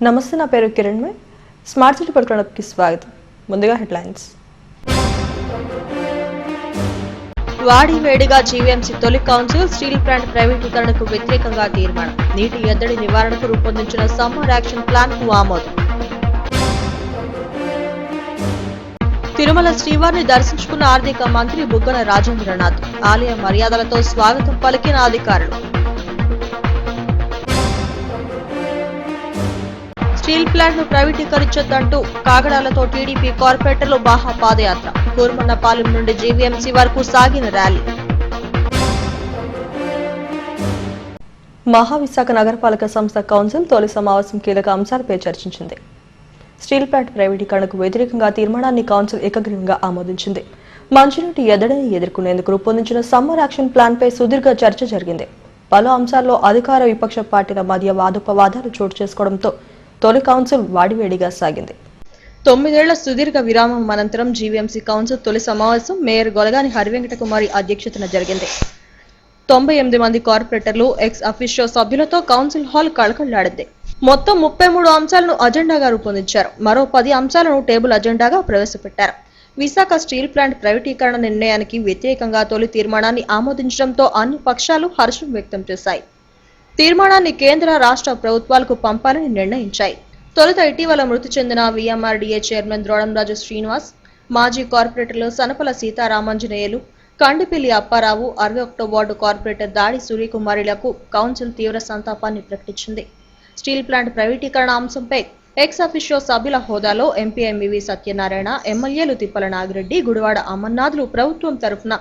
నమస్తే, నా పేరు కిరణ్. స్మార్ట్ సిటీ పట్టణంకి స్వాగతం. ముందుగా హెడ్లైన్స్. వాడివేడిగా జీవీఎంసీ తొలి కౌన్సిల్ స్టీల్ ప్లాంట్ ప్రైవేటీకరణకు వ్యతిరేకంగా తీర్మానం. నీటి ఎద్దడి నివారణకు రూపొందించిన సమ్మర్ యాక్షన్ ప్లాన్ కు ఆమోదం. తిరుమల శ్రీవారిని దర్శించుకున్న ఆర్థిక మంత్రి బుగ్గన రాజేంద్రనాథ్. ఆలయ మర్యాదలతో స్వాగతం పలికిన అధికారులు. స్టీల్ ప్లాంట్ ను ప్రైవేటీకరించొద్దంటూ కాగడాలతో టీడీపీ కార్పొరేటర్లు మహా పాదయాత్ర. కూర్మన్నపాలెం నుండి జీవీఎంసీ వరకు సాగిన ర్యాలీ. మహావిశాఖ నగరపాలక సంస్థ కౌన్సిల్ తొలి సమావేశం కీలక అంశాలపై చర్చించింది. స్టీల్ ప్లాంట్ ప్రైవేటీకరణకు వ్యతిరేకంగా తీర్మానాన్ని కౌన్సిల్ ఏకగ్రీవంగా ఆమోదించింది. మంచినీటి ఎద్దడిని ఎదుర్కొనేందుకు రూపొందించిన సమ్మర్ యాక్షన్ ప్లాన్ పై సుదీర్ఘ చర్చ జరిగింది. పలు అంశాల్లో అధికార విపక్ష పార్టీల మధ్య వాదోపవాదాలు చోటు చేసుకోవడంతో తొలి కౌన్సిల్ వాడివేడిగా సాగింది. 9 ఏళ్ల సుదీర్ఘ విరామం అనంతరం జీవీఎంసీ కౌన్సిల్ తొలి సమావేశం మేయర్ గొలగాని హరివెంకటకుమారి అధ్యక్షతన జరిగింది. 98 మంది కార్పొరేటర్లు, ఎక్స్ అఫీషియో సభ్యులతో కౌన్సిల్ హాల్ కళకళలాడింది. మొత్తం 33 అంశాలను అజెండాగా రూపొందించారు. మరో 10 అంశాలను టేబుల్ అజెండాగా ప్రవేశపెట్టారు. విశాఖ స్టీల్ ప్లాంట్ ప్రైవేటీకరణ నిర్ణయానికి వ్యతిరేకంగా తొలి తీర్మానాన్ని ఆమోదించడంతో అన్ని పక్షాలు హర్షం వ్యక్తం చేశాయి. తీర్మానాన్ని కేంద్ర, రాష్ట్ర ప్రభుత్వాలకు పంపాలని నిర్ణయించాయి. తొలుత ఇటీవల మృతి చెందిన వీఎంఆర్డీఏ చైర్మన్ ద్రోణంరాజు శ్రీనివాస్, మాజీ కార్పొరేటర్లు సనపల సీతారామాంజనేయులు, కండిపిల్లి అప్పారావు, 61వ వార్డు కార్పొరేటర్ దాడి సూర్యకుమారిలకు కౌన్సిల్ తీవ్ర సంతాపాన్ని ప్రకటించింది. స్టీల్ ప్లాంట్ ప్రైవేటీకరణ అంశంపై ఎక్స్ అఫీషియో సభ్యుల హోదాలో ఎంపీ ఎంవివి సత్యనారాయణ, ఎమ్మెల్యేలు తిప్పల నాగిరెడ్డి, గుడివాడ అమర్నాథ్లు ప్రభుత్వం తరఫున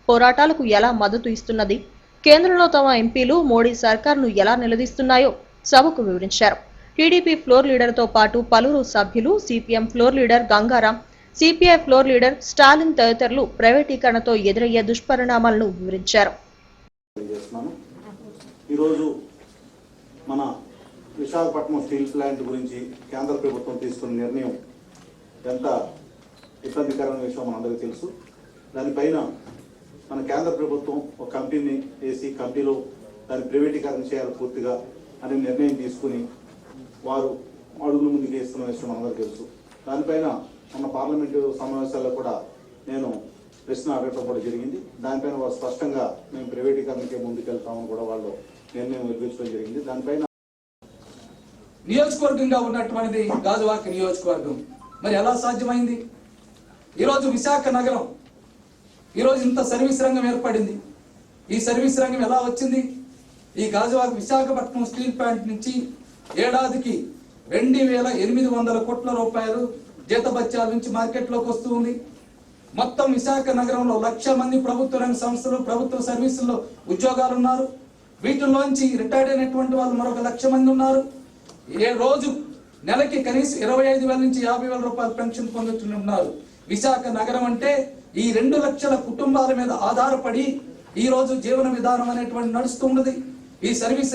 పోరాటాలకు ఎలా మద్దతు ఇస్తున్నది, కేంద్రంలో తమ ఎంపీలు మోడీ సర్కార్ను ఎలా నిలదీస్తున్నాయో సభకు వివరించారు. టీడీపీ ఫ్లోర్ లీడర్తో పాటు పలువురు సభ్యులు, CPM floor leader Gangaram, CPI floor leader Stalin తదితరులు ప్రైవేటీకరణతో ఎదురయ్యే దుష్పరిణామాలను వివరించారు. మన విశాఖపట్నం స్టీల్ ప్లాంట్ గురించి కేంద్ర ప్రభుత్వం తీసుకున్న నిర్ణయం ఎంత ఇబ్బందికరమైన విషయం మనందరికీ తెలుసు. దానిపైన మన కేంద్ర ప్రభుత్వం ఒక కమిటీని వేసి కమిటీలో దాన్ని ప్రైవేటీకరణ చేయాలి పూర్తిగా అనే నిర్ణయం తీసుకుని వారు అడుగులు ముందుకు వేస్తున్న విషయం మనందరికీ తెలుసు. దానిపైన మన పార్లమెంటు సమావేశాల్లో కూడా నేను ప్రశ్న అడగటం కూడా జరిగింది. దానిపైన వారు స్పష్టంగా మేము ప్రైవేటీకరణకే ముందుకెళ్తామని కూడా వాళ్ళు నిర్ణయం నిర్వహించడం జరిగింది. దానిపైన నియోజకవర్గంగా ఉన్నటువంటిది గాజువాక నియోజకవర్గం మరి ఎలా సాధ్యమైంది? ఈరోజు విశాఖ నగరం, ఈరోజు ఇంత సర్వీస్ రంగం ఏర్పడింది. ఈ సర్వీస్ రంగం ఎలా వచ్చింది? ఈ గాజువాక విశాఖపట్నం స్టీల్ ప్లాంట్ నుంచి ఏడాదికి 2800 కోట్ల రూపాయలు జీతభత్యాల నుంచి మార్కెట్లోకి వస్తూ ఉంది. మొత్తం విశాఖ నగరంలో 1,00,000 మంది ప్రభుత్వ రంగ సంస్థలు, ప్రభుత్వ సర్వీసుల్లో ఉద్యోగాలు ఉన్నారు. వీటిల్లోంచి రిటైర్డ్ అయినటువంటి వాళ్ళు మరొక 1,00,000 మంది ఉన్నారు. ఏ రోజు నెలకి కనీసం 25,000 నుంచి 50,000 రూపాయల పెన్షన్ పొందుతున్నారు. విశాఖ నగరం అంటే ఈ 2 లక్షల కుటుంబాల మీద ఆధారపడి ఈ రోజు జీవన విధానం అనేటువంటి నడుస్తున్నది. ఈ సర్వీస్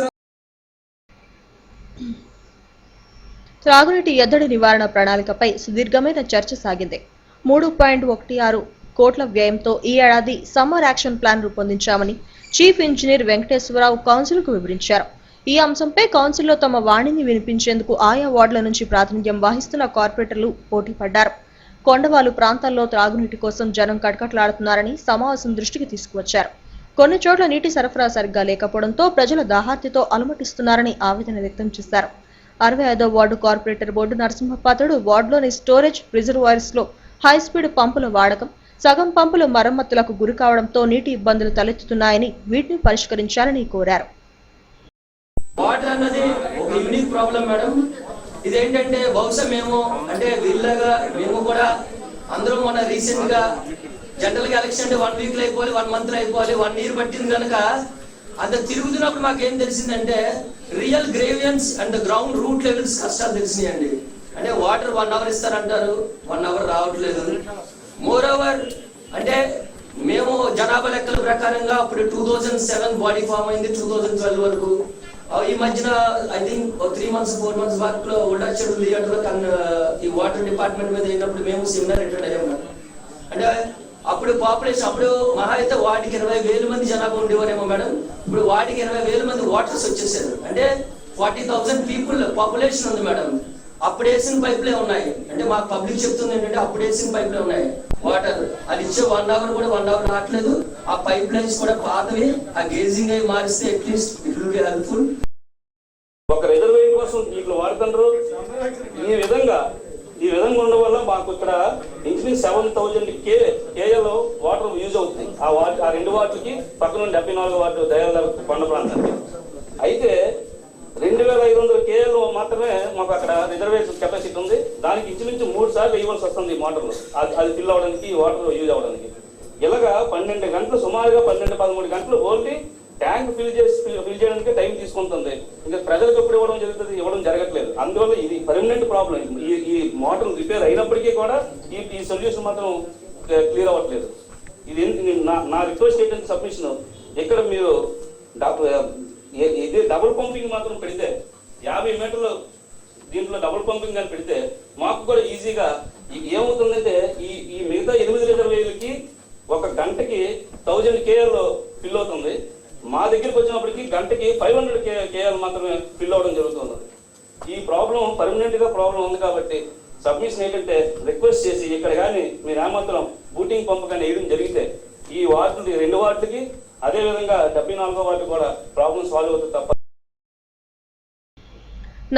త్రాగునీటి ఎద్దడి నివారణ ప్రణాళికపై సుదీర్ఘమైన చర్చ సాగింది. 3.16 కోట్ల వ్యయంతో ఈ ఏడాది సమ్మర్ యాక్షన్ ప్లాన్ రూపొందించామని చీఫ్ ఇంజనీర్ వెంకటేశ్వరరావు కౌన్సిల్కు వివరించారు. ఈ అంశంపై కౌన్సిల్లో తమ వాణిని వినిపించేందుకు ఆయా వార్డుల నుంచి ప్రాతినిధ్యం వహిస్తున్న కార్పొరేటర్లు పోటీ పడ్డారు. కొండవాలు ప్రాంతాల్లో త్రాగునీటి కోసం జనం కటకట్లాడుతున్నారని సమావేశం దృష్టికి తీసుకువచ్చారు. కొన్ని చోట్ల నీటి సరఫరా సరిగ్గా లేకపోవడంతో ప్రజల దాహార్తితో అలమటిస్తున్నారని ఆవేదన వ్యక్తం చేశారు. 65వ వార్డు కార్పొరేటర్ బొడ్డు నరసింహపాత్రుడు వార్డులోని స్టోరేజ్ రిజర్వాయర్స్ లో హైస్పీడ్ పంపుల వాడకం, సగం పంపుల మరమ్మతులకు గురి కావడంతో నీటి ఇబ్బందులు తలెత్తుతున్నాయని వీటిని పరిష్కరించాలని కోరారు. వాటర్ అన్నది ఒక యూనిక్ ప్రాబ్లం మేడం. ఇదేంటంటే బహుశా మేము అంటే వీళ్ళగా మేము కూడా అందరం మన రీసెంట్ గా జనరల్ గా ఎలక్షన్ అంటే 1 వీక్ లో అయిపోవాలి, 1 మంత్ లో అయిపోవాలి, 1 ఇయర్ పట్టింది కనుక అంత తిరుగుతున్నప్పుడు మాకేం తెలిసిందంటే real grievances and ground root levels కష్టాలు తెలిసినాయండి. అంటే వాటర్ 1 అవర్ ఇస్తారంటారు, 1 అవర్ రావట్లేదు. మోర్ ఓవర్ అంటే మేము జనాభా లెక్కల ప్రకారంగా అప్పుడు 2007 బాడీ ఫామ్ అయింది, 2012 వరకు. ఈ మధ్యన I think 3 months 4 months back లో ఓల్డాచెడు థియేటర్ ఈ వాటర్ డిపార్ట్మెంట్ మీద అయినప్పుడు మేము సెమినార్ అటెండ్ అయ్యాము. అంటే అప్పుడు పాపులేషన్ అప్పుడు మహా అయితే వాటికి 20,000 మంది జనాభా ఉండేవారేమో మేడం. ఇప్పుడు వాటికి 20,000 మంది వాటర్స్ వచ్చేసారు. అంటే 40,000 పీపుల్ పాపులేషన్ ఉంది మేడం. అప్పుడు వేసిన పైపులే ఉన్నాయి. అంటే మాకు పబ్లిక్ చెప్తుంది ఏంటంటే అప్పుడు వేసిన పైపులే ఉన్నాయి. వాటర్ అది ఇచ్చే 1 అవర్ కూడా 1 అవర్ రావట్లేదు. ఆ పైప్ లైన్స్ కూడా పాతవి. ఆ గేజింగ్ అవి మారిస్తే at least it will be helpful. ఒక రిజర్వేయర్ కోసం వీళ్ళు వాడుతుండ్రు. ఈ విధంగా ఉండడం వల్ల మాకు ఇక్కడ ఇంచుమించు 7,000 KL వాటర్ యూజ్ అవుతుంది. ఆ 2 వార్డులకి పక్కన 74 వార్డు దయాల కొండ ప్రాంతానికి. అయితే 2,500 KL మాత్రమే మాకు అక్కడ రిజర్వేషన్ కెపాసిటీ ఉంది. దానికి ఇంచుమించు 3 సార్లు ఇవ్వాల్సి వస్తుంది మోటార్లు. అది ఫిల్ అవడానికి, వాటర్ యూజ్ అవ్వడానికి. ఇలాగా 12 గంటలు, సుమారుగా 12-13 గంటలు ఓన్లీ ట్యాంక్ ఫిల్ చేయడానికి టైం తీసుకుంటుంది. ఇంకా ప్రజలకు ఎప్పుడు ఇవ్వడం జరగట్లేదు. అందువల్ల ఇది పర్మనెంట్ ప్రాబ్లం. ఈ మోటార్ రిపేర్ అయినప్పటికీ కూడా ఈ సొల్యూషన్ మాత్రం క్లియర్ అవ్వట్లేదు. ఇది నా రిక్వెస్ట్ ఏంటంటే సబ్మిషన్ ఇక్కడ మీరు ఇది డబుల్ పంపింగ్ మాత్రం పెడితే 50 మీటర్లు దీంట్లో డబుల్ పంపింగ్ అని పెడితే మాకు కూడా ఈజీగా ఏమవుతుందంటే ఈ మిగతా 8 రిజర్వేయర్లకి ఒక గంటకి 1000 KL ఫిల్ అవుతుంది. మా దగ్గరికి వచ్చినప్పటికీ గంటకి 500 KL మాత్రమే ఫిల్ అవడం జరుగుతుంది. ఈ ప్రాబ్లం పర్మనెంట్ గా ప్రాబ్లం ఉంది కాబట్టి సబ్మిషన్ ఏంటంటే రిక్వెస్ట్ చేసి ఇక్కడ కానీ మీరు ఏమాత్రం బూటింగ్ పంప్ కానీ వేయడం జరిగితే ఈ వార్డులు 2 వార్డులకి అదేవిధంగా 74వ వార్డు కూడా ప్రాబ్లం సాల్వ్ అవుతుంది తప్ప.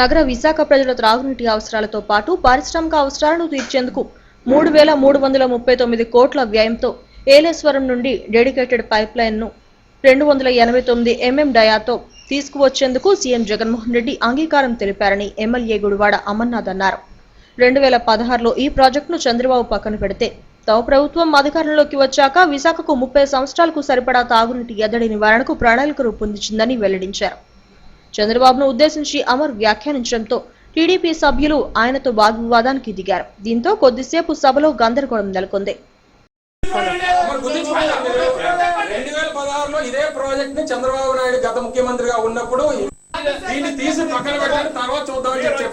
నగర విశాఖ ప్రజల త్రాగునీటి అవసరాలతో పాటు పారిశ్రామిక అవసరాలను తీర్చేందుకు 3,339 కోట్ల వ్యయంతో ఏలేశ్వరం నుండి డెడికేటెడ్ పైప్ లైన్ ను 289 mm డయాతో తీసుకువచ్చేందుకు సీఎం జగన్మోహన్ రెడ్డి అంగీకారం తెలిపారని ఎమ్మెల్యే గుడివాడ అమర్నాథ్ అన్నారు. 2016లో ఈ ప్రాజెక్టును చంద్రబాబు పక్కన పెడితే తమ ప్రభుత్వం అధికారంలోకి వచ్చాక విశాఖకు 30 సంవత్సరాలకు సరిపడా తాగునీటి ఎద్దడి నివారణకు ప్రణాళిక రూపొందించిందని వెల్లడించారు. చంద్రబాబును ఉద్దేశించి అమర్ వ్యాఖ్యానించడంతో టీడీపీ సభ్యులు ఆయనతో వాగ్వివాదానికి దిగారు. దీంతో కొద్దిసేపు సభలో గందరగోళం నెలకొంది. 2016లో ఇదే ప్రాజెక్ట్ ని చంద్రబాబు నాయుడు గత ముఖ్యమంత్రిగా ఉన్నప్పుడు దీన్ని తీసి పక్కన పెట్టారు. తర్వాత చూద్దామని చెప్పారు.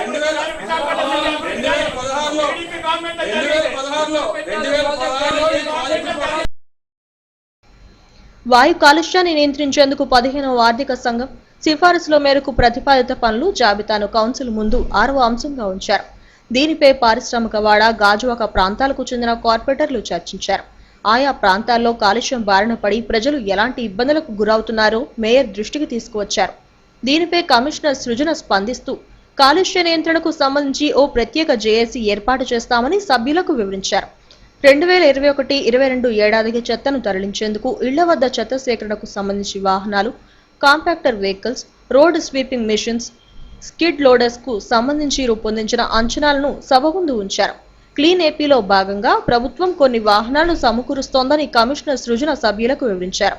2016లో వాయు కాలుష్యాన్ని నియంత్రించేందుకు 15వ ఆర్థిక సంఘం సిఫారసుల మేరకు ప్రతిపాదిత పనులు జాబితాను కౌన్సిల్ ముందు 6వ అంశంగా ఉంచారు. దీనిపై పారిశ్రామిక వాడ, గాజువాక ప్రాంతాలకు చెందిన కార్పొరేటర్లు చర్చించారు. ఆయా ప్రాంతాల్లో కాలుష్యం బారిన పడి ప్రజలు ఎలాంటి ఇబ్బందులకు గురవుతున్నారో మేయర్ దృష్టికి తీసుకువచ్చారు. దీనిపై కమిషనర్ సృజన స్పందిస్తూ కాలుష్య నియంత్రణకు సంబంధించి ఓ ప్రత్యేక జేఏసీ ఏర్పాటు చేస్తామని సభ్యులకు వివరించారు. 2021-22 ఏడాదికి చెత్తను తరలించేందుకు ఇళ్ల వద్ద చెత్త సేకరణకు సంబంధించి వాహనాలు, compactor vehicles, road sweeping machines, skid loaders కు సంబంధించి రూపొందించిన అంచనాలను సభ ముందు ఉంచారు. క్లీన్ ఏపీలో భాగంగా ప్రభుత్వం కొన్ని వాహనాలను సమకూరుస్తోందని కమిషనర్ సృజన సభ్యులకు వివరించారు.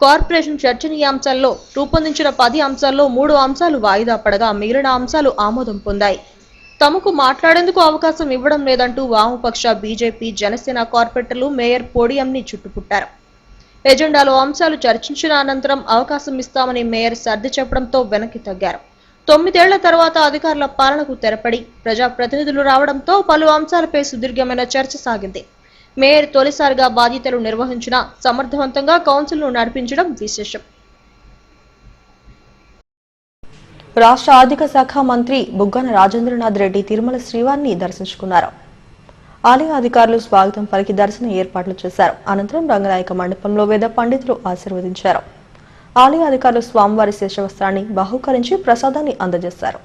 కార్పొరేషన్ చర్చనీయాంశాల్లో రూపొందించిన 10 అంశాల్లో 3 అంశాలు వాయిదా పడగా మిగిలిన అంశాలు ఆమోదం పొందాయి. తమకు మాట్లాడేందుకు అవకాశం ఇవ్వడం లేదంటూ వామపక్ష, బీజేపీ, జనసేన కార్పొరేటర్లు మేయర్ పోడియంని చుట్టుముట్టారు. ఎజెండాలో అంశాలు చర్చించిన అనంతరం అవకాశం ఇస్తామని మేయర్ సర్ది చెప్పడంతో వెనక్కి తగ్గారు. 9 ఏళ్ల తర్వాత అధికారుల పాలనకు తెరపడి ప్రజాప్రతినిధులు రావడంతో పలు అంశాలపై సుదీర్ఘమైన చర్చ సాగింది. మేయర్ తొలిసారిగా బాధ్యతలు నిర్వహించిన సమర్థవంతంగా కౌన్సిల్ను నడిపించడం విశేషం. రాష్ట్ర ఆర్థిక శాఖ మంత్రి బుగ్గన రాజేంద్రనాథ్ రెడ్డి తిరుమల శ్రీవారిని దర్శించుకున్నారు. ఆలయ అధికారులు స్వాగతం పలికి దర్శన ఏర్పాట్లు చేశారు. అనంతరం రంగనాయక మండపంలో వేద పండితులు ఆశీర్వదించారు. ఆలయ అధికారులు స్వామివారి శేషవస్త్రాన్ని బహూకరించి ప్రసాదాన్ని అందజేశారు.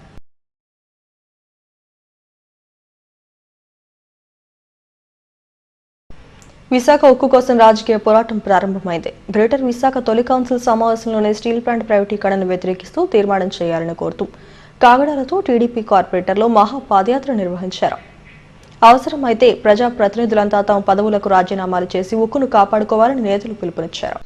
విశాఖ ఉక్కు కోసం రాజకీయ పోరాటం ప్రారంభమైంది. గ్రేటర్ విశాఖ తొలి కౌన్సిల్ సమావేశంలోనే స్టీల్ ప్లాంట్ ప్రైవేటీకరణను వ్యతిరేకిస్తూ తీర్మానం చేయాలని కోరుతూ కాగడాలతో టీడీపీ కార్పొరేటర్లు మహా పాదయాత్ర నిర్వహించారు. అవసరమైతే ప్రజాప్రతినిధులంతా తమ పదవులకు రాజీనామాలు చేసి ఉక్కును కాపాడుకోవాలని నేతలు పిలుపునిచ్చారు.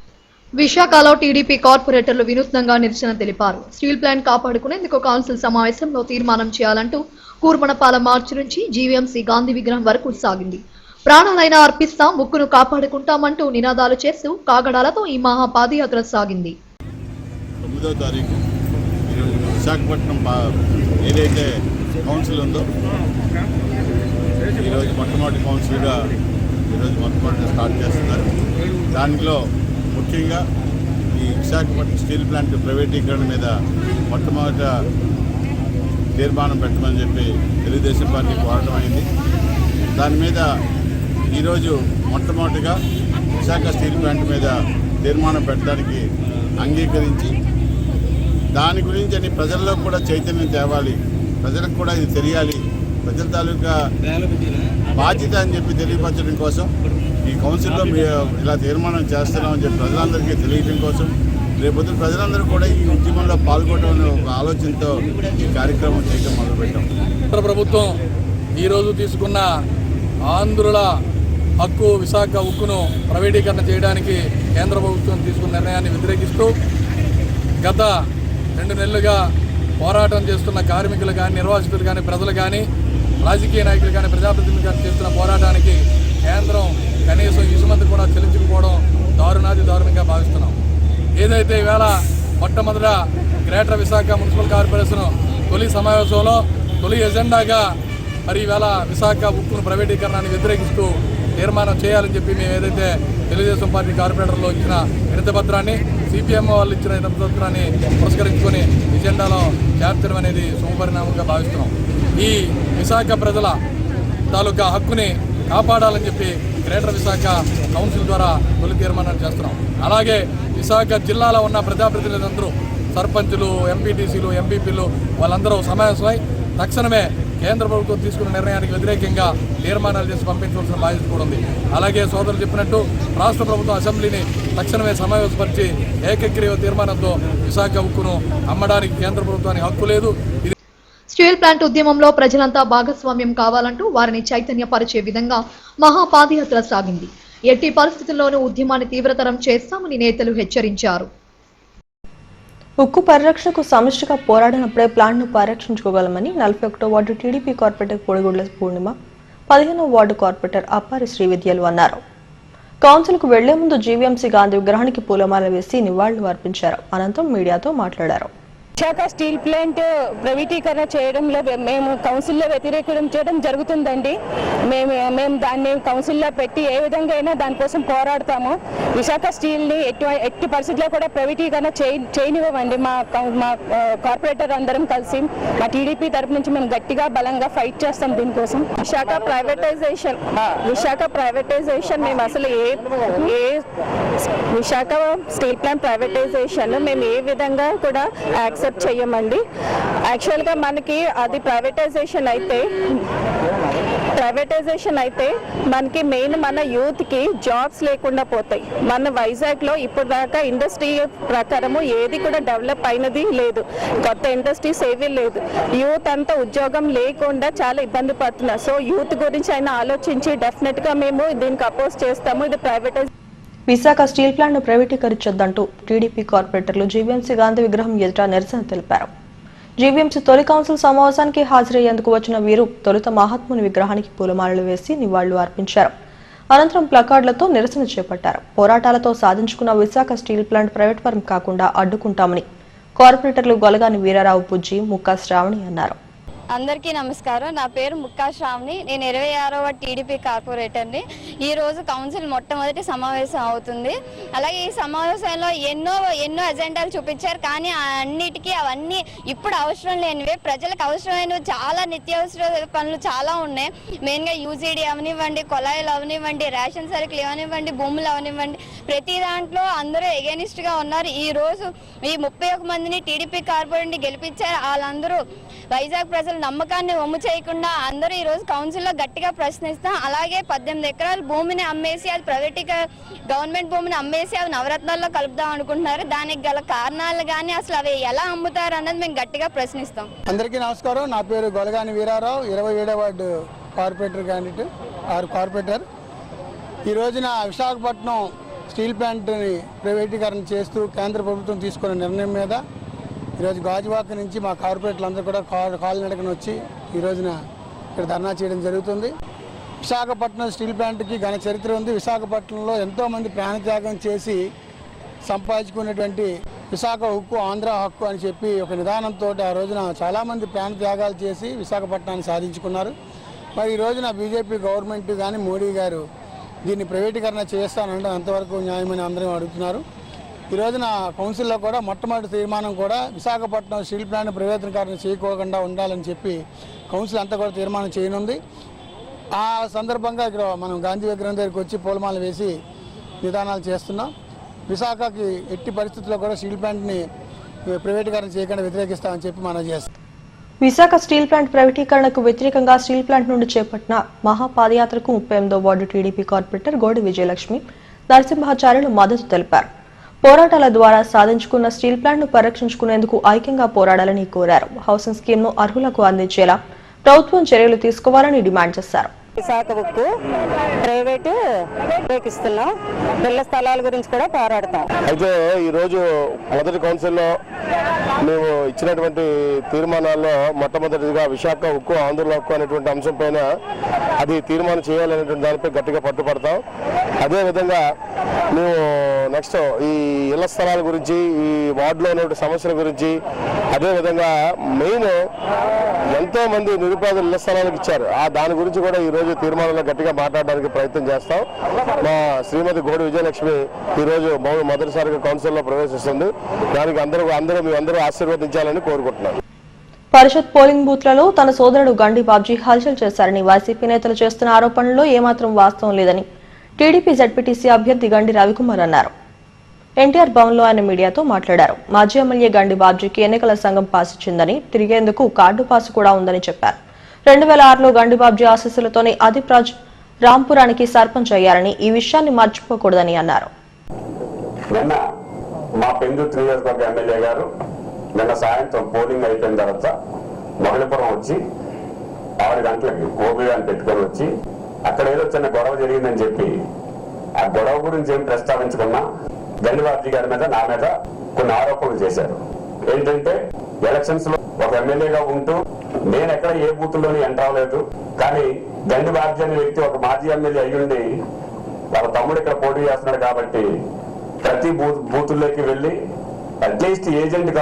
విశాఖలో టీడీపీ కార్పొరేటర్లు వినూత్నంగా నిరసన తెలిపారు. స్టీల్ ప్లాంట్ కాపాడుకునేందుకు కౌన్సిల్ సమావేశంలో తీర్మానం చేయాలంటూ కూర్మనపాల మార్చి నుంచి జీవీఎంసీ గాంధీ విగ్రహం వరకు సాగింది. ప్రాణాలైనా అర్పిస్తాం, ఉక్కును కాపాడుకుంటామంటూ నినాదాలు చేస్తూ కాగడాలతో ఈ మహా పాదయాత్ర సాగింది. 9వ తారీఖు ఈరోజు విశాఖపట్నం ఏదైతే కౌన్సిల్ ఉందో ఈరోజు మొట్టమొదటి కౌన్సిల్గా మొట్టమొదటి స్టార్ట్ చేస్తున్నారు. దానిలో ముఖ్యంగా ఈ విశాఖపట్నం స్టీల్ ప్లాంట్ ప్రైవేటీకరణ మీద మొట్టమొదట తీర్మానం పెట్టమని చెప్పి తెలుగుదేశం పార్టీ కోరడం అయింది. దాని మీద ఈరోజు మొట్టమొదటిగా విశాఖ స్టీల్ ప్లాంట్ మీద తీర్మానం పెట్టడానికి అంగీకరించి దాని గురించి అని ప్రజల్లో కూడా చైతన్యం తేవాలి, ప్రజలకు కూడా ఇది తెలియాలి, ప్రజల తాలూకా బాధ్యత అని చెప్పి తెలియపరచడం కోసం ఈ కౌన్సిల్లో ఇలా తీర్మానం చేస్తున్నామని చెప్పి ప్రజలందరికీ తెలియడం కోసం రేపొద్దు ప్రజలందరూ కూడా ఈ ఉద్యమంలో పాల్గొనడం ఒక ఆలోచనతో ఈ కార్యక్రమం చేయడం మొదలుపెట్టాం. కేంద్ర ప్రభుత్వం ఈరోజు తీసుకున్న ఆంధ్రుల హక్కు విశాఖ ఉక్కును ప్రైవేటీకరణ చేయడానికి కేంద్ర ప్రభుత్వం తీసుకున్న నిర్ణయాన్ని వ్యతిరేకిస్తూ గత 2 నెలలుగా పోరాటం చేస్తున్న కార్మికులు కానీ, నిర్వాసితులు కానీ, ప్రజలు కానీ, రాజకీయ నాయకులు కానీ, ప్రజాప్రతినిధులు కానీ చేస్తున్న పోరాటానికి కేంద్రం కనీసం ఇసుమంది కూడా చెల్లించకపోవడం దారుణంగా భావిస్తున్నాం. ఏదైతే ఈవేళ మొట్టమొదట గ్రేటర్ విశాఖ మున్సిపల్ కార్పొరేషన్ తొలి సమావేశంలో తొలి ఎజెండాగా మరి ఈవేళ విశాఖ ఉక్కును ప్రైవేటీకరణాన్ని వ్యతిరేకిస్తూ తీర్మానం చేయాలని చెప్పి మేము ఏదైతే తెలుగుదేశం పార్టీ కార్పొరేటర్లో ఇచ్చిన వినతి పత్రాన్ని, సిపిఎం వాళ్ళు ఇచ్చిన వినతి పత్రాన్ని పురస్కరించుకొని ఎజెండాలో చేర్చడం అనేది శుభపరిణామంగా భావిస్తున్నాం. ఈ విశాఖ ప్రజల తాలూకా హక్కుని కాపాడాలని చెప్పి గ్రేటర్ విశాఖ కౌన్సిల్ ద్వారా తొలి తీర్మానాన్ని చేస్తున్నాం. అలాగే విశాఖ జిల్లాలో ఉన్న ప్రజాప్రతినిధులందరూ, సర్పంచులు, ఎంపీటీసీలు, ఎంపీపీలు వాళ్ళందరూ సమావేశమై తక్షణమే కేంద్ర ప్రభుత్వం తీసుకున్న నిర్ణయానికి వ్యతిరేకంగా తీర్మానాలు చేసి పంపించవలసిన బాధ్యత కూడా ఉంది. అలాగే సోదరులు చెప్పినట్టు రాష్ట్ర ప్రభుత్వం అసెంబ్లీని తక్షణమే సమావేశపరిచి ఏకగ్రీవ తీర్మానంతో విశాఖ ఉక్కును అమ్మడానికి కేంద్ర ప్రభుత్వానికి హక్కు లేదు. స్టీల్ ప్లాంట్ ఉద్యమంలో ప్రజలంతా భాగస్వామ్యం కావాలంటూ వారిని చైతన్యపరిచే విధంగా మహాపాదయాత్ర సాగింది. ఎట్టి పరిస్థితుల్లోనూ ఉద్యమాన్ని తీవ్రతరం చేస్తామని నేతలు హెచ్చరించారు. ఉక్కు పరిరక్షణకు సమిష్టిగా పోరాడినప్పుడే ప్లాంట్ను పరిరక్షించుకోగలమని 41వ వార్డు టీడీపీ కార్పొరేటర్ పొడిగుళ్ల పూర్ణిమ, 15వ వార్డు కార్పొరేటర్ అప్పారి శ్రీవిద్యలు అన్నారు. కౌన్సిల్కు వెళ్లే ముందు జీవీఎంసీ గాంధీ విగ్రహానికి పూలమాల వేసి నివాళులు అర్పించారు. అనంతరం మీడియాతో మాట్లాడారు. విశాఖ స్టీల్ ప్లాంట్ ప్రైవేటీకరణ చేయడంలో మేము కౌన్సిల్లో వ్యతిరేకించడం జరుగుతుందండి. మేము దాన్ని కౌన్సిల్లో పెట్టి ఏ విధంగా అయినా దానికోసం పోరాడతాము. విశాఖ స్టీల్ని ఎట్టి పరిస్థితుల్లో కూడా ప్రైవేటీకరణ చేయనివ్వండి. మా కార్పొరేటర్ అందరం కలిసి మా టీడీపీ తరపు నుంచి మేము గట్టిగా బలంగా ఫైట్ చేస్తాం దీనికోసం. విశాఖ ప్రైవేటైజేషన్ మేము అసలు విశాఖ స్టీల్ ప్లాంట్ ప్రైవేటైజేషన్ మేము ఏ విధంగా కూడా యాక్సెప్ట్ చేయమండి. యాక్చువల్గా మనకి అది ప్రైవేటైజేషన్ అయితే మనకి మెయిన్ మన యూత్కి జాబ్స్ లేకుండా పోతాయి. మన వైజాగ్లో ఇప్పుడు దాకా ఇండస్ట్రీ ప్రకారము ఏది కూడా డెవలప్ అయినది లేదు, కొత్త ఇండస్ట్రీస్ ఏవీ లేదు. యూత్ అంతా ఉద్యోగం లేకుండా చాలా ఇబ్బంది పడుతున్నారు. సో యూత్ గురించి అయినా ఆలోచించి డెఫినెట్గా మేము దీనికి అపోజ్ చేస్తాము. ఇది ప్రైవేటైజ్ విశాఖ స్టీల్ ప్లాంట్ను ప్రైవేటీకరించొద్దంటూ టీడీపీ కార్పొరేటర్లు జీవీఎంసీ గాంధీ విగ్రహం ఎదుట నిరసన తెలిపారు. జీవీఎంసీ తొలి కౌన్సిల్ సమావేశానికి హాజరయ్యేందుకు వచ్చిన వీరు తొలుత మహాత్ముని విగ్రహానికి పూలమాలలు వేసి నివాళులు అర్పించారు. అనంతరం ప్లకార్డులతో నిరసన చేపట్టారు. పోరాటాలతో సాధించుకున్న విశాఖ స్టీల్ ప్లాంట్ ప్రైవేట్ పరం కాకుండా అడ్డుకుంటామని కార్పొరేటర్లు గొలగాని వీరారావు బుజ్జి, ముక్కా శ్రావణి అన్నారు. అందరికీ నమస్కారం. నా పేరు ముక్కా శ్రావణి. నేను 26వ టీడీపీ కార్పొరేటర్ని. ఈరోజు కౌన్సిల్ మొట్టమొదటి సమావేశం అవుతుంది. అలాగే ఈ సమావేశంలో ఎన్నో ఎజెండాలు చూపించారు. కానీ అన్నిటికీ అవన్నీ ఇప్పుడు అవసరం లేనివే, ప్రజలకు అవసరమైనవి చాలా నిత్యావసర పనులు చాలా ఉన్నాయి. మెయిన్గా యూజీడీ అవనివ్వండి, కొలాయిలు అవనివ్వండి, రేషన్ సరుకులు అవనివ్వండి, భూములు అవనివ్వండి, ప్రతి దాంట్లో అందరూ ఎగెనిస్ట్గా ఉన్నారు. ఈరోజు ఈ 31 మందిని టీడీపీ కార్పొరేటర్ని గెలిపించారు. వాళ్ళందరూ వైజాగ్ ప్రజల నమ్మకాన్ని ఒమ్ము చేయకుండా అందరూ ఈరోజు కౌన్సిల్లో గట్టిగా ప్రశ్నిస్తాం. అలాగే 18 ఎకరాల భూమిని అమ్మేసి అది గవర్నమెంట్ భూమిని అమ్మేసి అవి నవరత్నాల్లో కలుపుదాం అనుకుంటున్నారు. దానికి గల కారణాలు కానీ అసలు అవి ఎలా అమ్ముతారు అన్నది మేము గట్టిగా ప్రశ్నిస్తాం. అందరికీ నమస్కారం. నా పేరు గొలగాని వీరారావు, 27వ వార్డు కార్పొరేటర్ క్యాండిడేట్ కార్పొరేటర్. ఈ రోజున విశాఖపట్నం స్టీల్ ప్లాంట్ని ప్రైవేటీకరణ చేస్తూ కేంద్ర ప్రభుత్వం తీసుకున్న నిర్ణయం మీద ఈరోజు గాజువాక నుంచి మా కార్పొరేటర్లు అందరూ కూడా కాలినడకన వచ్చి ఈ రోజున ఇక్కడ ధర్నా చేయడం జరుగుతుంది. విశాఖపట్నం స్టీల్ ప్లాంట్కి ఘన చరిత్ర ఉంది. విశాఖపట్నంలో ఎంతోమంది ప్రాణత్యాగం చేసి సంపాదించుకున్నటువంటి విశాఖ ఉక్కు ఆంధ్ర హక్కు అని చెప్పి ఒక నిదానంతో ఆ రోజున చాలామంది ప్రాణత్యాగాలు చేసి విశాఖపట్నాన్ని సాధించుకున్నారు. మరి ఈ రోజున బీజేపీ గవర్నమెంట్ కానీ మోడీ గారు దీన్ని ప్రైవేటీకరణ చేస్తానంటే అంతవరకు న్యాయమని అందరం అడుగుతున్నారు. ఈ రోజున కౌన్సిల్లో కూడా మొట్టమొదటి తీర్మానం కూడా విశాఖపట్నం స్టీల్ ప్లాంట్ ప్రైవేటీకరణ చేయకోకుండా ఉండాలని చెప్పి కౌన్సిల్ అంతా కూడా తీర్మానం చేయనుంది. ఆ సందర్భంగా ఇక్కడ మనం గాంధీ విగ్రహం దగ్గరికి వచ్చి పూలమాల వేసి నిదానాలు చేస్తున్నాం. విశాఖకి ఎట్టి పరిస్థితుల్లో కూడా స్టీల్ ప్లాంట్ని ప్రైవేటీకరణ చేయకుండా వ్యతిరేకిస్తామని చెప్పి మనం చేస్తాం. విశాఖ స్టీల్ ప్లాంట్ ప్రైవేటీకరణకు వ్యతిరేకంగా స్టీల్ ప్లాంట్ నుండి చేపట్టిన మహాపాదయాత్రకు 38వ ward TDP corporator Godi Vijayalakshmi Narasimhacharyulu మద్దతు తెలిపారు. పోరాటాల ద్వారా సాధించుకున్న స్టీల్ ప్లాంట్ ను పరిరక్షించుకునేందుకు ఐక్యంగా పోరాడాలని కోరారు. హౌసింగ్ స్కీమ్ ను అర్హులకు అందించేలా ప్రభుత్వం చర్యలు తీసుకోవాలని డిమాండ్ చేశారు. విశాఖ ఉక్కు ప్రైవేటు ఉపయోగిస్తున్నాం. ఇళ్ల స్థలాల గురించి కూడా పోరాడతాం. అయితే ఈరోజు మొదటి కౌన్సిల్లో మేము ఇచ్చినటువంటి తీర్మానాల్లో మొట్టమొదటిగా విశాఖ ఉక్కు ఆంధ్ర హక్కు అనేటువంటి అంశం పైన అది తీర్మానం చేయాలనేటువంటి దానిపై గట్టిగా పట్టుపడతాం. అదేవిధంగా మేము నెక్స్ట్ ఈ ఇళ్ల స్థలాల గురించి, ఈ వార్డులో ఉన్నటువంటి సమస్యల గురించి, అదేవిధంగా మెయిన్ ఎంతో మంది నిరుపేదలు ఇళ్ల స్థలాలకు ఇచ్చారు. దాని గురించి కూడా ఈరోజు తీర్మానంలో గట్టిగా మాట్లాడడానికి ప్రయత్నం చేస్తాం. మా శ్రీమతి గోడి విజయలక్ష్మి ఈరోజు మొదటిసారిగా కౌన్సిల్లో ప్రవేశిస్తుంది. దానికి అందరూ ఆశీర్వదించాలని కోరుకుంటున్నాను. పరిషత్ పోలింగ్ బూత్లలో తన సోదరుడు గండి బాబ్జీ హల్చల్ చేశారని వైసీపీ నేతలు చేస్తున్న ఆరోపణల్లో ఏమాత్రం వాస్తవం లేదని టీడీపీ జడ్పీటీసీ అభ్యర్థి గండి రవికుమార్ అన్నారు. ఎన్టీఆర్ భవన్ లో ఆయన మీడియాతో మాట్లాడారు. మాజీ ఎమ్మెల్యే గండి బాబ్జీకి ఎన్నికల సంఘం పాస్ ఇచ్చిందని, తిరిగేందుకు కార్డు పాస్ కూడా ఉందని చెప్పారు. 2006లో గండి బాబ్జీ ఆశీస్సులతోనే ఆదిప్రాజ్ రాంపురానికి సర్పంచ్ అయ్యారని, ఈ విషయాన్ని మర్చిపోకూడదని అన్నారు. నిన్న మా పెందుర్తి నియోజకవర్గ ఎమ్మెల్యే గారు నిన్న సాయంత్రం పోలింగ్ అయిపోయిన తర్వాత మొగలిపురం వచ్చి 6 గంటలకి ఓబీఆర్ పెట్టుకొని వచ్చి అక్కడ ఏదో చిన్న గొడవ జరిగిందని చెప్పి ఆ గొడవ గురించి ఏం ప్రస్తావించుకున్నా గండి బాబ్జీ గారి మీద, నా మీద కొన్ని ఆరోపణలు చేశారు. ఏంటంటే ఎలక్షన్స్ లో ఒక ఎమ్మెల్యేగా ఉంటూ నేను ఎక్కడ ఏ బూతుల్లోని ఎంటర్ అవ్వలేదు, కానీ గండి బాబ్జీ అనే వ్యక్తి ఒక మాజీ ఎమ్మెల్యే అయ్యుండి వాళ్ళ తమ్ముడు ఇక్కడ పోటీ చేస్తున్నాడు కాబట్టి ప్రతి బూతుల్లోకి వెళ్ళి అట్లీస్ట్ ఏజెంట్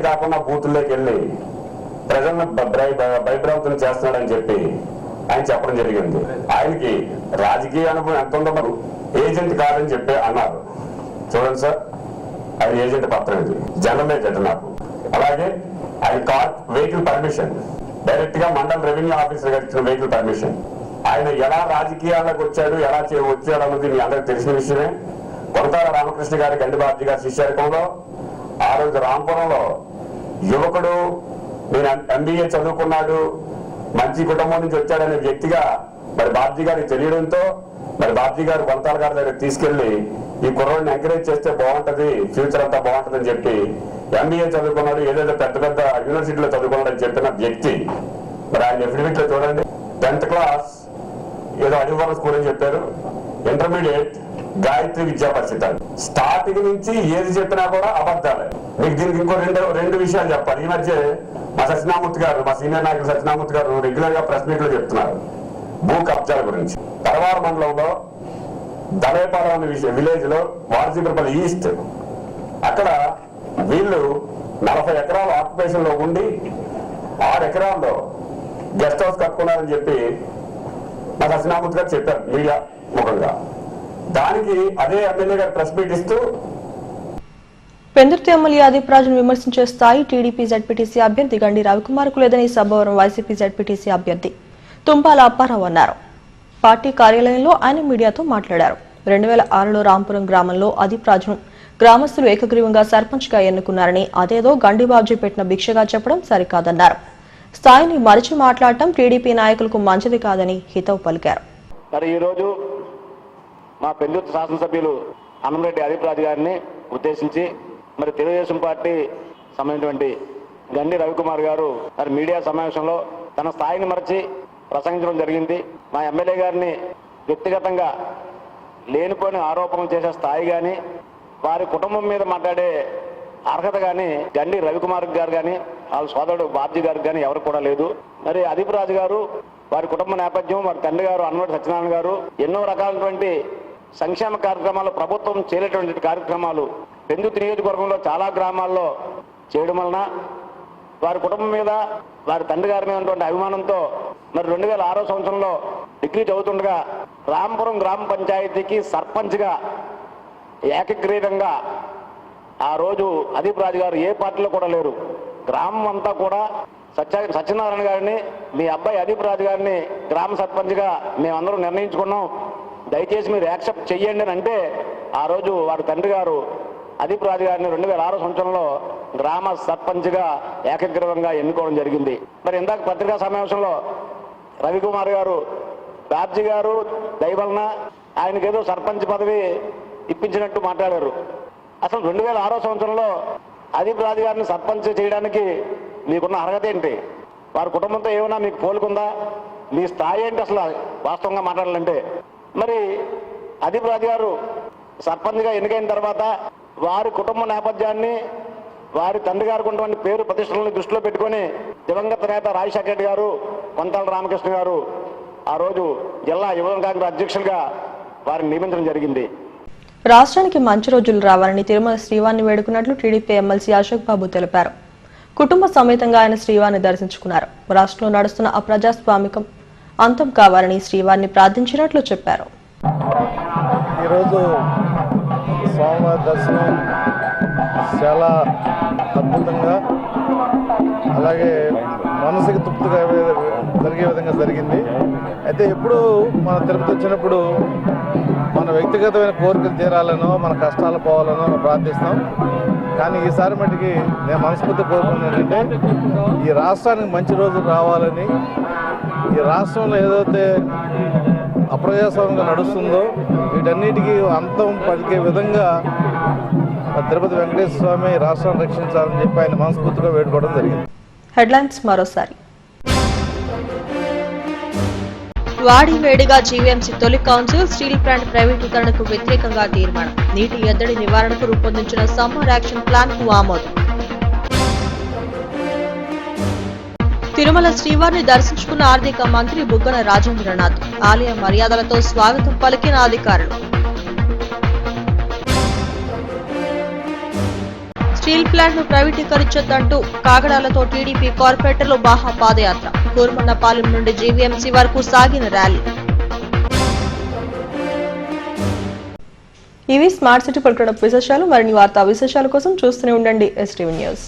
కాకుండా బూతుల్లోకి వెళ్ళి ప్రజలను భయభ్రాంతులు చేస్తున్నాడని చెప్పి ఆయన చెప్పడం జరిగింది. ఆయనకి రాజకీయ అనుభవం ఎంత ఉందో ఏజెంట్ కాదని చెప్పి అన్నారు. చూడండి సార్, ఆయన ఏజెంట్ పత్రం ఇది, జనరల్ ఏజెంట్ నాకు. అలాగే ఆయన వెహికల్ పర్మిషన్ డైరెక్ట్ గా మండల రెవెన్యూ ఆఫీసర్ గారు ఇచ్చిన వెహికల్ పర్మిషన్. ఆయన ఎలా రాజకీయాలకు వచ్చాడు, ఎలా వచ్చాడు అన్నది మీ అందరికి తెలిసిన విషయమే. కొనతాల రామకృష్ణ గారి గండి బాబ్జీ గారి శిష్యరికంలో ఆ రోజు రాంపురంలో యువకుడు, నేను MBA చదువుకున్నాడు, మంచి కుటుంబం నుంచి వచ్చాడనే వ్యక్తిగా మరి బాబ్జీ గారికి తెలియడంతో మరి బాబ్జీ గారు కొనతాల గారి దగ్గర తీసుకెళ్లి ఈ కుర్రోడిని ఎంకరేజ్ చేస్తే బాగుంటది, ఫ్యూచర్ అంతా బాగుంటది అని చెప్పి MBA చదువుకున్నాడు, ఏదైతే పెద్ద పెద్ద యూనివర్సిటీలో చదువుకున్నాడు అని చెప్పిన వ్యక్తి. మరి ఆయన ఎఫిడవిట్ లో చూడండి, 10th క్లాస్ ఏదో అడివరం స్కూల్ అని చెప్పారు, ఇంటర్మీడియట్ గాయత్రి విద్యా పరిషత్. స్టార్టింగ్ నుంచి ఏది చెప్పినా కూడా అబద్ధాలే. మీకు దీనికి ఇంకో రెండు విషయాలు చెప్పాలి. ఈ మధ్య మా సత్యనామూర్తి గారు, మా సీనియర్ నాయకులు సత్యనామూర్తి గారు రెగ్యులర్ గా ప్రెస్ మీట్ లో చెప్తున్నారు భూ కబ్జాల గురించి. పరవార మండలంలో దళేపాలెం అనే విలేజ్ లో వారసీపురపల్లి ఈస్ట్, అక్కడ వీళ్ళు 40 ఎకరాల ఆక్యుపేషన్ లో ఉండి 6 ఎకరాల్లో గెస్ట్ హౌస్ కట్టుకున్నారని చెప్పి మా సత్యనామూర్తి గారు చెప్పారు మీడియా ముఖంగా. దానికి అదే ఎమ్మెల్యే గారు ప్రెస్ మీట్ ఇస్తూ పెందుర్తి ఎమ్మెల్యే ఆదిప్రాజ్ను విమర్శించే స్థాయి టీడీపీ జడ్పీటీసీ అభ్యర్థి గండి రవికుమార్కు లేదని సభవరం వైసీపీ జడ్పీటీసీ అభ్యర్థి తుంపాల అప్పారావు అన్నారు. పార్టీ కార్యాలయంలో ఆయన మీడియాతో మాట్లాడారు. 2006లో రాంపురం గ్రామంలో ఆదిప్రాజ్ను గ్రామస్తులు ఏకగ్రీవంగా సర్పంచ్గా ఎన్నుకున్నారని, అదేదో గండి బాబ్జీ పెట్టిన భిక్షగా చెప్పడం సరికాదన్నారు. స్థాయిని మరిచి మాట్లాడటం టీడీపీ నాయకులకు మంచిది కాదని హితవు పలికారు. మరి ఈ రోజు మా పెందుర్తి శాసనసభ్యులు అన్నంరెడ్డి ఆదిప్రాజ్ గారిని ఉద్దేశించి మరి తెలుగుదేశం పార్టీ సంబంధించినటువంటి గండి రవికుమార్ గారు మరి మీడియా సమావేశంలో తన స్థాయిని మరచి ప్రసంగించడం జరిగింది. మా ఎమ్మెల్యే గారిని వ్యక్తిగతంగా లేనిపోని ఆరోపణలు చేసే స్థాయి కానీ, వారి కుటుంబం మీద మాట్లాడే అర్హత కానీ గండి రవికుమార్ గారు కానీ వాళ్ళ సోదరుడు బాబ్జీ గారికి కానీ ఎవరు కూడా లేదు. మరి అదీప్ రాజు గారు వారి కుటుంబ నేపథ్యం, వారి తండ్రి గారు అన్నవటి సత్యనారాయణ గారు ఎన్నో రకాలైనటువంటి సంక్షేమ కార్యక్రమాలు, ప్రభుత్వం చేయలేటువంటి కార్యక్రమాలు పెందుర్తి నియోజకవర్గంలో చాలా గ్రామాల్లో చేయడం వలన వారి కుటుంబం మీద, వారి తండ్రి గారి మీద ఉన్నటువంటి అభిమానంతో మరి 2006 సంవత్సరంలో డిగ్రీ చదువుతుండగా రాంపురం గ్రామ పంచాయతీకి సర్పంచ్గా ఏకగ్రీవంగా ఆ రోజు అదీప్ రాజు గారు ఏ పార్టీలో కూడా లేరు, గ్రామం అంతా కూడా సత్యనారాయణ గారిని, మీ అబ్బాయి అదీప్ రాజు గారిని గ్రామ సర్పంచ్గా మేమందరం నిర్ణయించుకున్నాం, దయచేసి మీరు యాక్సెప్ట్ చెయ్యండి అని అంటే ఆ రోజు వారి తండ్రి గారు అదీప్ రాజు గారిని 2006 సంవత్సరంలో గ్రామ సర్పంచ్గా ఏకగ్రీవంగా ఎన్నుకోవడం జరిగింది. మరి ఇందాక పత్రికా సమావేశంలో రవికుమార్ గారు బాబ్జీ గారు దయవలన ఆయనకేదో సర్పంచ్ పదవి ఇప్పించినట్టు మాట్లాడారు. అసలు 2006 సంవత్సరంలో అదీప్ రాజు గారిని సర్పంచ్ చేయడానికి మీకున్న అర్హత ఏంటి? వారి కుటుంబంతో ఏమైనా మీకు పోలుకుందా? మీ స్థాయి ఏంటి అసలు వాస్తవంగా మాట్లాడాలంటే? మరి అదీప్ రాజు గారు సర్పంచ్గా ఎన్నికైన తర్వాత వారి కుటుంబ నేపథ్యాన్ని, వారి తండ్రి గారికి ఉన్నటువంటి పేరు ప్రతిష్టలను దృష్టిలో పెట్టుకొని దివంగత నేత రాజశేఖర రెడ్డి గారు, కొంతాల రామకృష్ణ గారు ఆ రోజు జిల్లా యువజన కాంగ్రెస్ అధ్యక్షులుగా వారిని నియమించడం జరిగింది. రాష్ట్రానికి మంచి రోజులు రావాలని తిరుమల శ్రీవారిని వేడుకున్నట్లు టీడీపీ ఎమ్మెల్సీ అశోక్ బాబు తెలిపారు. కుటుంబ సమేతంగా ఆయన శ్రీవారిని దర్శించుకున్నారు. రాష్ట్రంలో నడుస్తున్న అప్రజాస్వామికం అంతం కావాలని శ్రీవారిని ప్రార్థించినట్లు చెప్పారు. ఈరోజు స్వామివారి దర్శనం చాలా అద్భుతంగా, అలాగే మనసుకి తృప్తిగా జరిగే విధంగా జరిగింది. అయితే ఎప్పుడు మన తిరుపతి వచ్చినప్పుడు మన వ్యక్తిగతమైన కోరికలు తీరాలనో, మన కష్టాలు పోవాలనో ప్రార్థిస్తాం. కానీ ఈసారి మటుకి నేను మనస్ఫూర్తి కోరుకున్నాను ఏంటంటే ఈ రాష్ట్రానికి మంచి రోజులు రావాలని, ఈ రాష్ట్రంలో ఏదైతే అప్రజాస్వామ్యంగా నడుస్తుందో వీటన్నిటికీ అంతం పలికే విధంగా తిరుపతి వెంకటేశ్వర స్వామి రాష్ట్రాన్ని రక్షించాలని చెప్పి ఆయన మనస్ఫూర్తిగా వేడుకోవడం జరిగింది. హెడ్లైన్స్ మరోసారి. వాడివేడిగా జీవీఎంసీ తొలి కౌన్సిల్ స్టీల్ ప్లాంట్ ప్రైవేటీకరణకు వ్యతిరేకంగా తీర్మానం. నీటి ఎద్దడి నివారణకు రూపొందించిన సమ్మర్ యాక్షన్ ప్లాన్ కు ఆమోదం. తిరుమల శ్రీవారిని దర్శించుకున్న ఆర్థిక మంత్రి బుగ్గన రాజేంద్రనాథ్. ఆలయ మర్యాదలతో స్వాగతం పలికిన అధికారులు. స్టీల్ ప్లాంట్ ను ప్రైవేటీకరించొద్దంటూ కాగడాలతో టీడీపీ కార్పొరేటర్లు మహా పాదయాత్ర. కూర్మన్నపాలెం నుండి జీవీఎంసీ వరకు సాగిన ర్యాలీ. ఇవి స్మార్ట్ సిటీ పట్టణ విశేషాలు. మరిన్ని వార్తా విశేషాల కోసం చూస్తూనే ఉండండి STV న్యూస్.